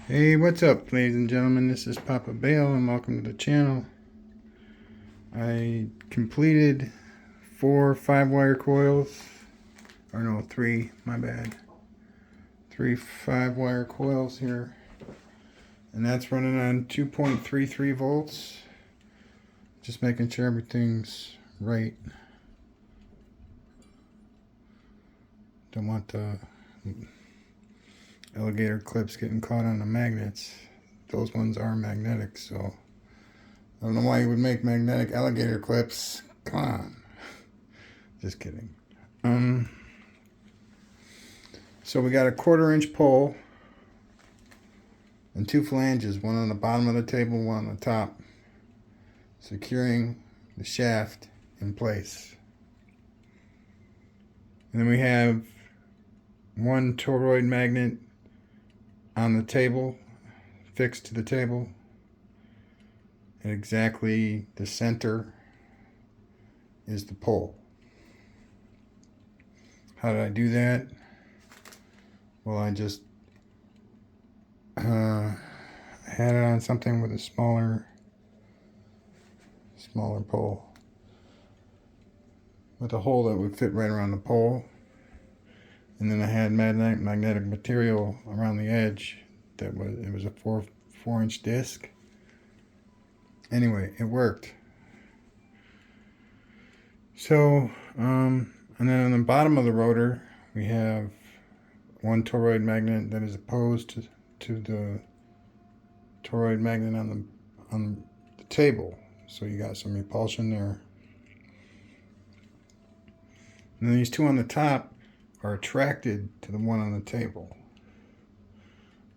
Hey, what's up, ladies and gentlemen? This is Papa Bale, and welcome to the channel. I completed 4 5-wire coils, or no, 3, my bad. 3 5-wire coils here, and that's running on 2.33 volts. Just making sure everything's right. Don't want the alligator clips getting caught on the magnets. Those ones are magnetic, so I don't know why you would make magnetic alligator clips. Come on. Just kidding. So we got a 1/4-inch pole and 2 flanges, one on the bottom of the table, one on the top, securing the shaft in place. And then we have 1 toroid magnet on the table, fixed to the table, and exactly the center is the pole. How did I do that? Well, I just had it on something with a smaller pole, with a hole that would fit right around the pole. And then I had magnetic material around the edge. It was a 4-inch disc. Anyway, it worked. So, and then on the bottom of the rotor, we have 1 toroid magnet that is opposed to the toroid magnet on the table. So you got some repulsion there. And then these 2 on the top are attracted to the one on the table.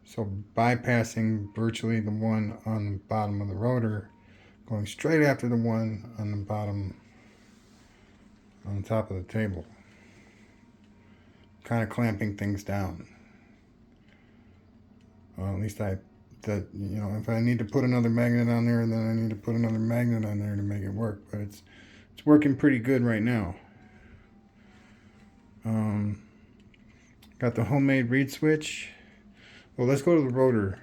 So bypassing virtually the one on the bottom of the rotor, going straight after the one on the bottom, on the top of the table. Kind of clamping things down. Well, at least if I need to put another magnet on there, then I need to put another magnet on there to make it work. But it's working pretty good right now. Got the homemade reed switch. Well, let's go to the rotor.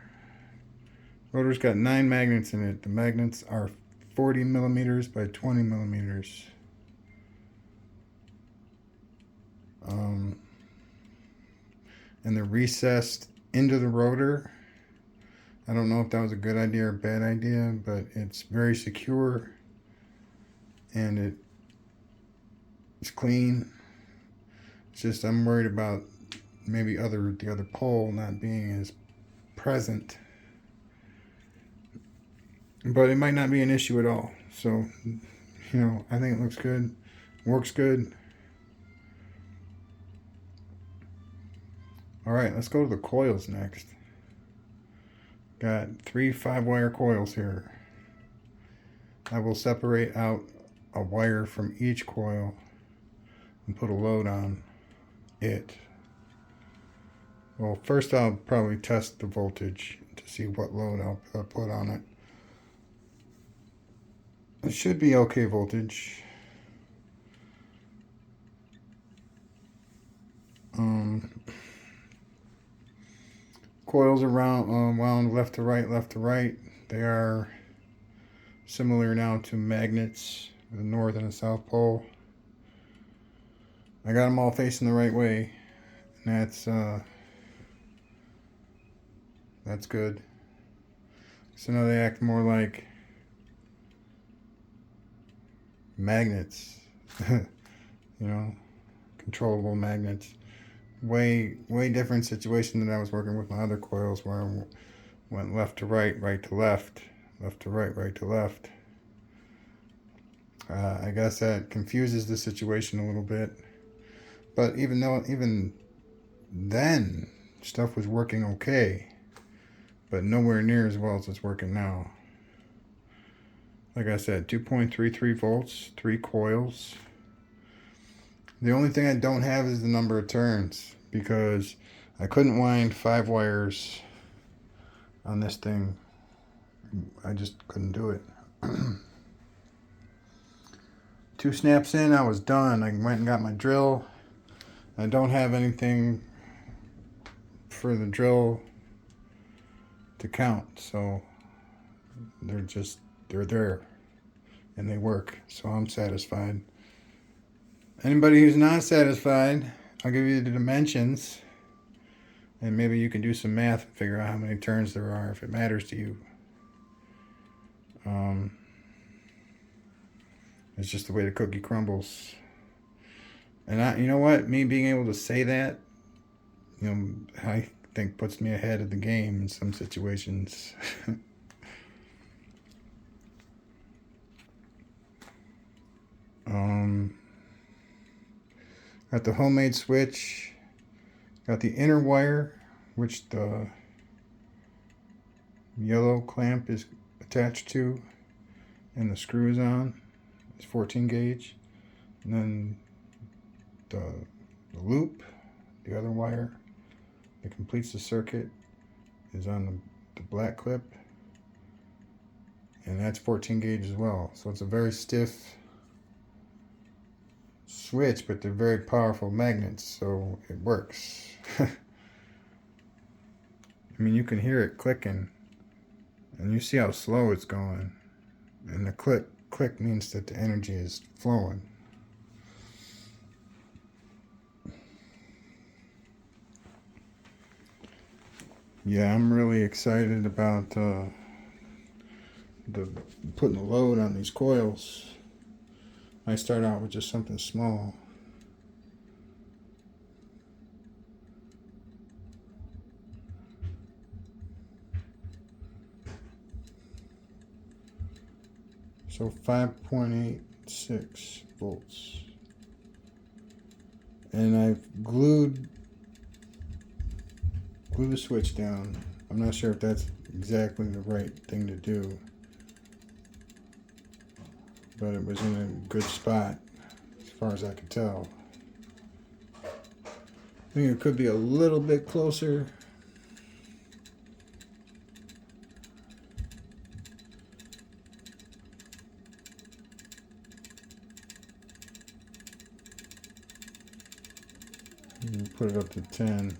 Rotor's got 9 magnets in it. The magnets are 40 millimeters by 20 millimeters. And they're recessed into the rotor. I don't know if that was a good idea or a bad idea, but it's very secure and it's clean. It's just I'm worried about maybe the other pole not being as present, but it might not be an issue at all. So, I think it looks good, works good. All right, let's go to the coils next. Got 3 5-wire coils here. I will separate out a wire from each coil and put a load on it. Well, first I'll probably test the voltage to see what load I'll put on it. It should be okay voltage. Coils are wound left to right. They are similar now to magnets with the north and the south pole. I got them all facing the right way, and that's good. So now they act more like magnets, controllable magnets. Way different situation than I was working with my other coils, where I went left to right, right to left, left to right, right to left. I guess that confuses the situation a little bit, but even then stuff was working okay, but nowhere near as well as it's working now. Like I said, 2.33 volts, 3 coils. The only thing I don't have is the number of turns, because I couldn't wind 5 wires on this thing. I just couldn't do it. 2 snaps in, I was done. I went and got my drill. I don't have anything for the drill to count. So they're there and they work. So I'm satisfied. Anybody who's not satisfied, I'll give you the dimensions, and maybe you can do some math and figure out how many turns there are if it matters to you. It's just the way the cookie crumbles. And you know what? Me being able to say that, I think puts me ahead of the game in some situations. Got the homemade switch. Got the inner wire, which the yellow clamp is attached to, and the screw is on. It's 14 gauge. And then the loop, the other wire that completes the circuit, is on the black clip, and that's 14 gauge as well. So it's a very stiff switch, but they're very powerful magnets, so it works. I mean, you can hear it clicking, and you see how slow it's going, and the click means that the energy is flowing. Yeah, I'm really excited about putting the load on these coils. I start out with just something small. So 5.86 volts. And I've glued the switch down. I'm not sure if that's exactly the right thing to do, but it was in a good spot as far as I could tell. I think it could be a little bit closer. Put it up to 10.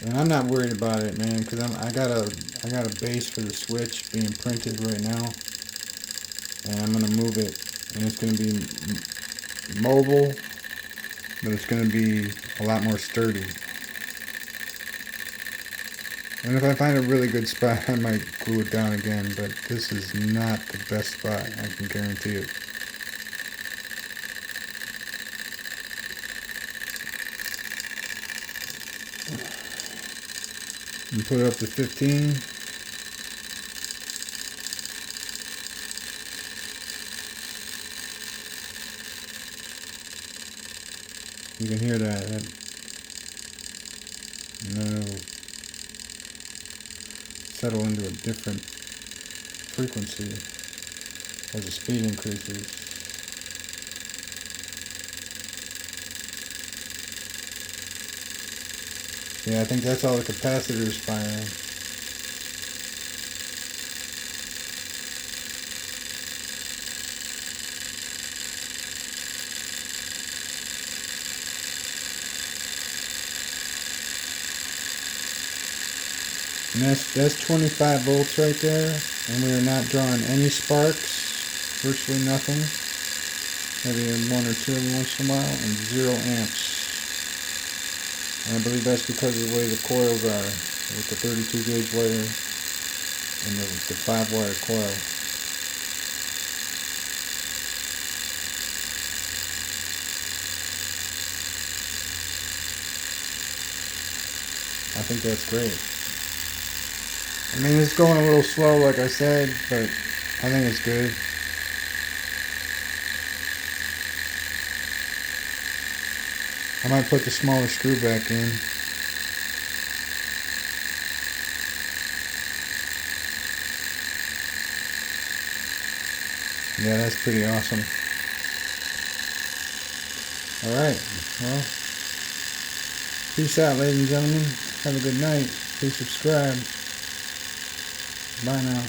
And I'm not worried about it, man, because I got a base for the switch being printed right now, and I'm gonna move it, and it's gonna be mobile, but it's gonna be a lot more sturdy. And if I find a really good spot, I might glue it down again, but this is not the best spot, I can guarantee it. And put it up to 15. You can hear that. And then it'll settle into a different frequency as the speed increases. Yeah, I think that's all the capacitors firing. And that's 25 volts right there, and we are not drawing any sparks, virtually nothing. Maybe one or two once in a while, and 0 amps. And I believe that's because of the way the coils are, with the 32 gauge wire and the 5 wire coil. I think that's great. I mean, it's going a little slow, like I said, but I think it's good. I might put the smaller screw back in. Yeah, that's pretty awesome. Alright, well, peace out, ladies and gentlemen. Have a good night. Please subscribe. Bye now.